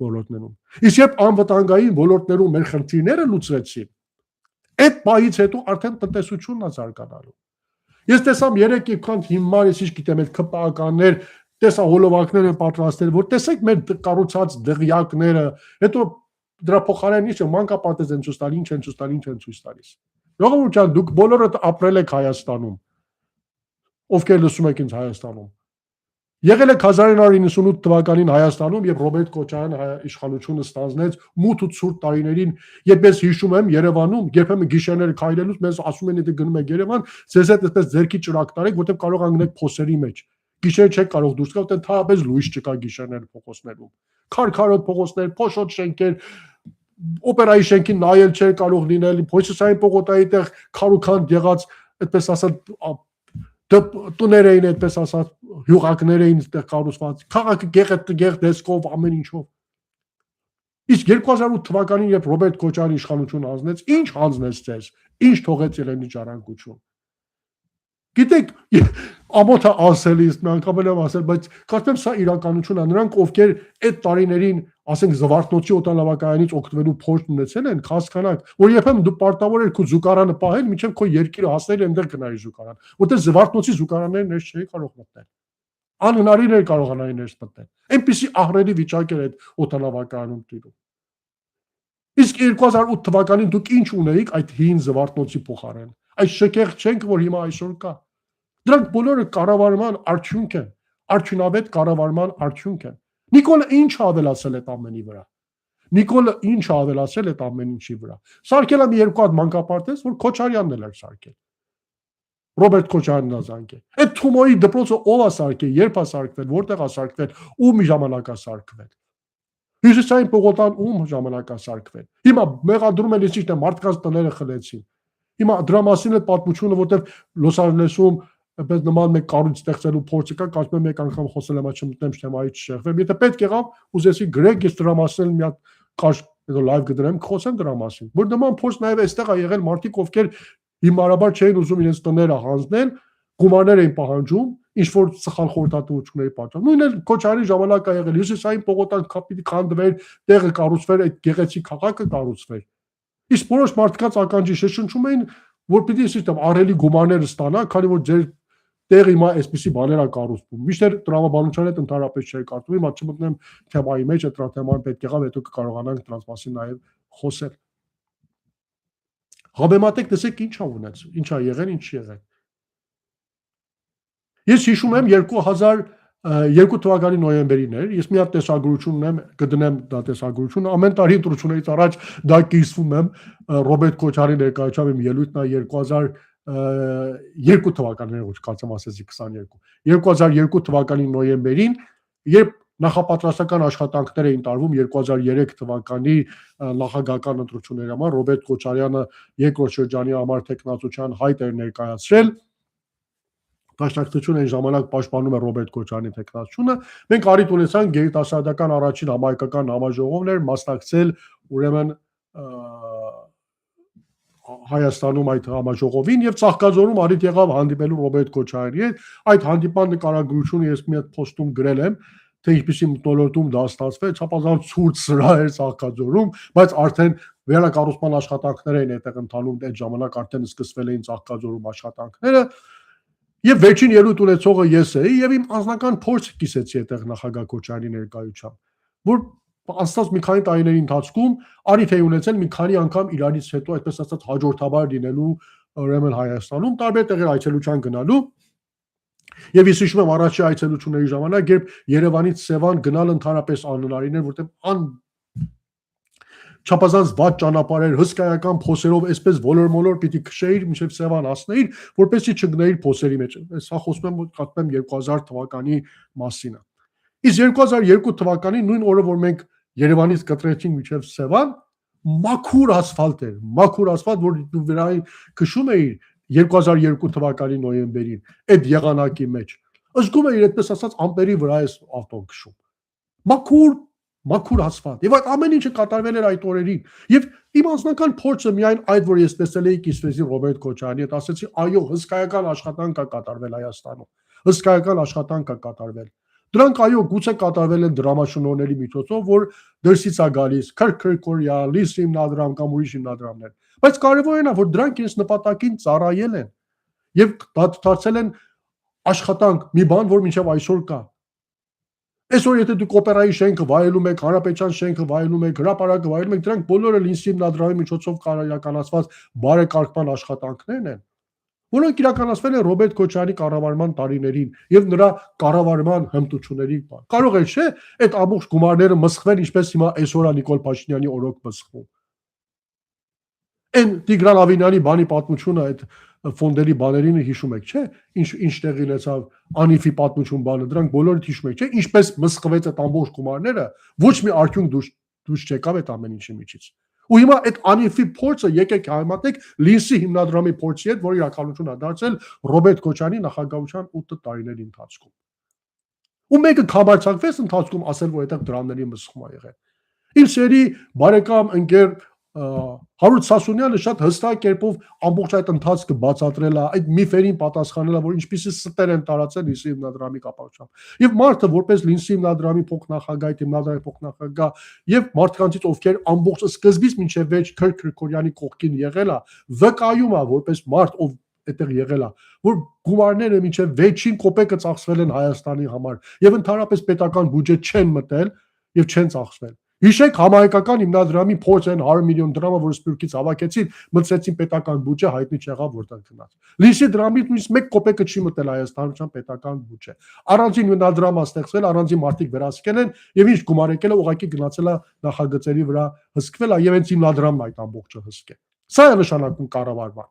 ոլորտներում։ Իսկ երբ անվտանգային ոլորտներում մեր խնդիրները լուծվեցին, այդ պահից հետո արդեն տնտեսությունն է զարգանալու։ Ես տեսամ 3 հիմար, ես ինչ գիտեմ, այդ ԿՊԱ-ականներ, տեսա հոլովակներ են պատրաստել, որ տեսեք մեր կառուցած դղյակները, հետո դրա փոխարեն ինչ է, մանկապարտեզ են ցույց տալիս, ինչ են ցույց տալիս, ինչ են ցույց տալիս։ Ժողովուրդ ջան, դուք բոլորդ ապրել եք Հայաստանում, ովքեր լսում եք ինձ Հայաստանում։ Եղել եք 1998 թվականին Հայաստանում, երբ Ռոբերտ Քոչարյանը իշխանությունը ստանձնեց մութ ու ցուրտ տարիներին, երբ ես հիշում եմ Երևանում, երբեմն գիշերները քայլելուց մեզ ասում են, եթե գնում եք Երևան, ձեզ հետ այսպես ձերքի ճրակ տարեք, որտեղ կարող անգնեք փոսերի մեջ։ Գիշեր չեք կարող դուրս գալ, այդտեղ թափես լույս չկա գիշերներ փողոցներում։ Քարքարոտ փողոցներ, փոշոտ շենքեր, օպերայի շենքին նայել չէր կարող լինել, Հյուսիսային պողոտայի տեղ քարուքանդ եղած, այդպես ասած, տուներ էին, այդպես ասած, հյուղակներ էին այդտեղ կառուցված, քաղաքը գեղ դեսկով, ամեն ինչով։ Իսկ 2008 թվականին, երբ Ռոբերտ Քոչարյանը իշխանություն հանձնեց, ինչ հանձնեց ձեզ, ինչ թողեց Էլենի Ջարանկություն։ Գիտեք, ամոթը ասելիս, անգամ եմ ասել, բայց կարծեմ սա իրականություն է, նրանք ովքեր այդ տարիներին, ասենք Զվարթնոցի օդանավակայանից օգտվելու փորձ ունեցել են, հասկանաք, որ երբեմն դու պարտավոր ես քո զուգարանը պահել, մինչև քո երկիրը հասնել այնտեղ գնայի զուգարան, որտեղ Զվարթնոցի զուգարանները ներս չէի կարող մտնել։ Անհնարին էր կարողանալ ներս մտնել։ Այնպիսի ահռելի վիճակ էր այդ օդանավակայանում տիրում։ Իսկ 2008 թվականին դուք ինչ ունեիք այդ հին Զվարթնոցի փոխարեն։ Այս շքեղ չենք, որ հիմա այսօր կա։ Դրանք բոլորը կառավարման արդյունք են, արդյունավետ կառավարման արդյունք են։ Նիկոլը ինչ ավելացել է ամենի վրա։ Նիկոլը ինչ ավելացել է ամեն ինչի վրա։ Սարքել է մի երկու հատ մանկապարտեզ, որ Քոչարյանն էլ էր սարքել։ Ռոբերտ Քոչարյանն է զանգել։ Այդ Թումոյի դպրոցը ով է սարքել, երբ է սարքվել, որտեղ է սարքվել, ում ժամանակ է սարքվել։ Հյուսիսային պողոտան ում ժամանակ է սարքվել։ Հիմա մեղադրում են ինչ-ինչ մարդկանց տները խլեցին։ Հիմա դրա մասին է պատմությունը, որտեղ Լոս Անջելեսում այդպես նման մեկ կառույց ստեղծելու փորձը կա, կարծում եմ մեկ անգամ խոսել եմ, չմտնեմ թեմայից չշեղվեմ։ Եթե պետք եղավ, ուզեցի գրեք, ես դրա մասին մի հատ կարճ հետո լայվ կդրեմ, խոսեմ դրա մասին։ Որ նման փորձ նաև այստեղ է եղել մարդիկ, ովքեր հիմարաբար չէին ուզում իրենց տները հանձնել, գումարներ էին պահանջում, ինչ որ սխալ խորհրդատվությունների պատճառով։ Նույնն էլ Քոչարյանի ժամանակ է եղել, Հյուսիսային պողոտան կապիտի քանդվեր, տեղը կառուցվեր, այդ գեղեցիկ քաղաքը կառուցվեր։ Իսկ որոշ մարդկանց ականջի շշնջում էին, որ պիտի ասեմ ահռելի գումարներ ստանա, քանի որ ձեր տեղը հիմա այսպիսի բաներ է կառուցվում։ Միշտ տրամաբանության հետ ընդհանրապես չէի կարծում, հիմա չմտնեմ թեմայի մեջ, այդ թեման պետք եղավ, հետո կկարողանանք դրանց մասին նաև խոսել։ Համեմատեք, տեսեք ինչ ա ունեցել, ինչ ա եղել, ինչ եղել։ Ես հիշում եմ 2002 թվականի նոյեմբերին էր, ես մի հատ տեսագրություն ունեմ, կդնեմ դա տեսագրությունը, ամեն տարի ընտրությունից առաջ դա կիսվում եմ, Ռոբերտ Քոչարյանի ներկայությամբ իմ ելույթն է 2002 թվականին, ոչ կարծեմ ասեցի 22, 2002 թվականի նոյեմբերին, երբ նախապատրաստական աշխատանքներ էին տարվում 2003 թվականի նախագահական ընտրությունների համար, Ռոբերտ Քոչարյանը երկրորդ շրջանի համար տեխնացության հայտ էր ներկայացրել, Դաշնակցությունը այն ժամանակ պաշտպանում է Ռոբերտ Քոչարյանի տեխնացությունը, մենք առիթ ունեցանք գերիտասարդական առաջին համահայկական համաժողովներ մասնակցել ուրեմն Հայաստանում այդ համաժողովին եւ Ծաղկաձորում առիթ եղավ հանդիպելու Ռոբերտ Քոչարյանի հետ, այդ հանդիպան նկարագրությունը ես մի հատ post-ում գրել եմ, թե ինչպեսի մթնոլորտում դա ստացվեց, չափազանց ցուրտ սրա էր Ծաղկաձորում, բայց արդեն վերակառուցման աշխատանքներ էին այդտեղ ընթանում, այդ ժամանակ արդեն սկսվել էին Ծաղկաձորում աշխատանքները։ Եվ վերջին ելույթ ունեցողը ես էի եւ իմ անձնական փորձը կիսեցի այդտեղ նախագահ Քոչարյանի ներկայությամբ, որ անցած մի քանի տարիների ընթացքում առիթ էի ունեցել մի քանի անգամ իրարից հետո այդպես ասած հաջորդաբար լինելու ուրեմն Հայաստանում տարբեր տեղեր այցելության գնալու եւ ես հիշում եմ առաջի այցելությունների ժամանակ, երբ Երևանից Սևան գնալ ընդհանրապես անհնարին էր, որտեղ չափազանց վատ ճանապարհ էր, հսկայական փոսերով, այսպես ոլոր-մոլոր պիտի քշեիր մինչև Սևան հասնեիր, որպեսզի չգնայիր փոսերի մեջ։ Սա խոսում եմ 2000 թվականի մասին է։ Իսկ 2002 թվականին նույն օրը, որ մենք Երևանից կտրեցինք մինչև Սևան, մաքուր ասֆալտ էր, մաքուր ասֆալտ, որ դու վրայի քշում էիր 2002 թվականի նոյեմբերին, այդ եղանակի մեջ։ Զգում էիր այդպես ասած ամպերի վրա էս ավտոն քշում։ Մաքուր ասֆալտ։ Եվ այդ ամեն ինչը կատարվել էր այդ օրերին։ Եվ իմ անձնական փորձը միայն այդ, որ ես տեսել էի կիսվեցի Ռոբերտ Քոչարյանի հետ, ասեցի, այո, հսկայական աշխատանք կա կատարվել Հայաստանում։ Հսկայական աշխատանք կա կատարվել։ Դրանք այո գուցե կատարվել են դրամաշնորհների միջոցով, որ դրսից է գալիս քրքրքորյա, լիս հիմնադրամ կամ ուրիշ հիմնադրամներ, բայց կարևորն է, որ դրանք իրենց նպատակին ծառայել են եւ դարձել են աշխատանք, մի բան, որ մինչեւ այսօր կա։ Այսօր եթե դուք օպերայի շենքը վայելում եք, Հանրապետության շենքը վայելում եք, հրապարակը վայելում եք, դրանք բոլորը Լինսի հիմնադրամի միջոցով իրականացված բարեկարգման աշխատանքներն են, որոնք իրականացվել են Ռոբերտ Քոչարյանի կառավարման տարիներին եւ նրա կառավարման հմտությունների։ Կարող է չէ այդ ամբողջ գումարները մսխվել, ինչպես հիմա այսօր Նիկոլ Փաշինյանի օրոք մսխվում։ Այն Տիգրան Ավինյանի բանի պատմությունը այդ ֆոնդերի բաներին հիշում եք, չէ՞, ինչ տեղի ունեցավ Անիֆի պատմություն բանը, դրանք բոլորը հիշում եք, չէ՞, ինչպես մսխվեց այդ ամբողջ գումարները, ոչ մի արդյունք դուրս չեկավ այդ ամեն ինչի միջից։ Ու հիմա այդ Անիֆի փորձը եկեք համատեք Լինսի հիմնադրամի փորձի հետ, որ իրականություն է դարձել Ռոբերտ Քոչարյանի նախագահության 8 տարիների ընթացքում։ Ու մեկը կհամարձակվեց ընթացքում ասել, որ այդտեղ դրամների մսխում է եղել։ Իմ սերի բարեկամ ընկեր Հարութ Սասունյանը շատ հստակ կերպով ամբողջ այդ ընթացքը բացատրել է, այդ միֆերին պատասխանել է, որ ինչպիսի ստեր են տարածել Լինսի հիմնադրամի կապակցությամբ։ Եվ մարդը որպես Լինսի հիմնադրամի փոխնախագահ, հիմնադրամի փոխնախագահ եւ մարդկանցից ովքեր ամբողջ սկզբից մինչեւ վերջ Քրքրքորյանի կողքին եղել է, վկայում է որպես մարդ, ով այդտեղ եղել է, որ գումարները մինչեւ վերջին կոպեկը ծախսվել են Հայաստանի համար եւ ընդհանրապես պետական բյուջե չեն մտել եւ չեն ծախսվել։ Հիշեք համահայկական հիմնադրամի փորձեն 100 միլիոն դրամը, որ Սփյուռքից հավաքեցին, մտցրեցին պետական բյուջե, հայտնի չեղավ որտեղ գնաց։ Լինսի դրամից նույնիսկ 1 կոպեկը չի մտել Հայաստանության պետական բյուջե։ Առանձին հիմնադրամ է ստեղծվել, առանձին մարդիկ վերահսկել են եւ ինչ գումար եկել է ուղղակի գնացել է նախագծերի վրա հսկվել է եւ հենց հիմնադրամն այդ ամբողջը հսկե։ Սա է նշանակում կառավարման։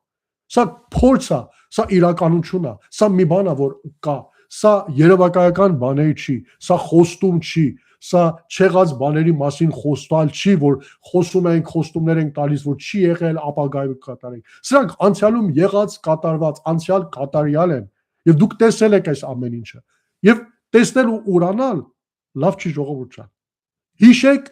Սա փորձ է, սա իրականություն է, սա մի բան է, որ կա, սա երևակայական բաներ չի, սա խոստում չի, սա չեղած բաների մասին խոստալ չի, որ խոսում ենք, խոստումներ ենք տալիս, որ չի եղել, ապագայում կատարենք։ Սրանք անցյալում եղած, կատարված, անցյալ կատարյալ են, եւ դուք տեսել եք այս ամեն ինչը։ Եւ տեսնել ու ուրանալ լավ չի ժողովուրդ ջան։ Հիշեք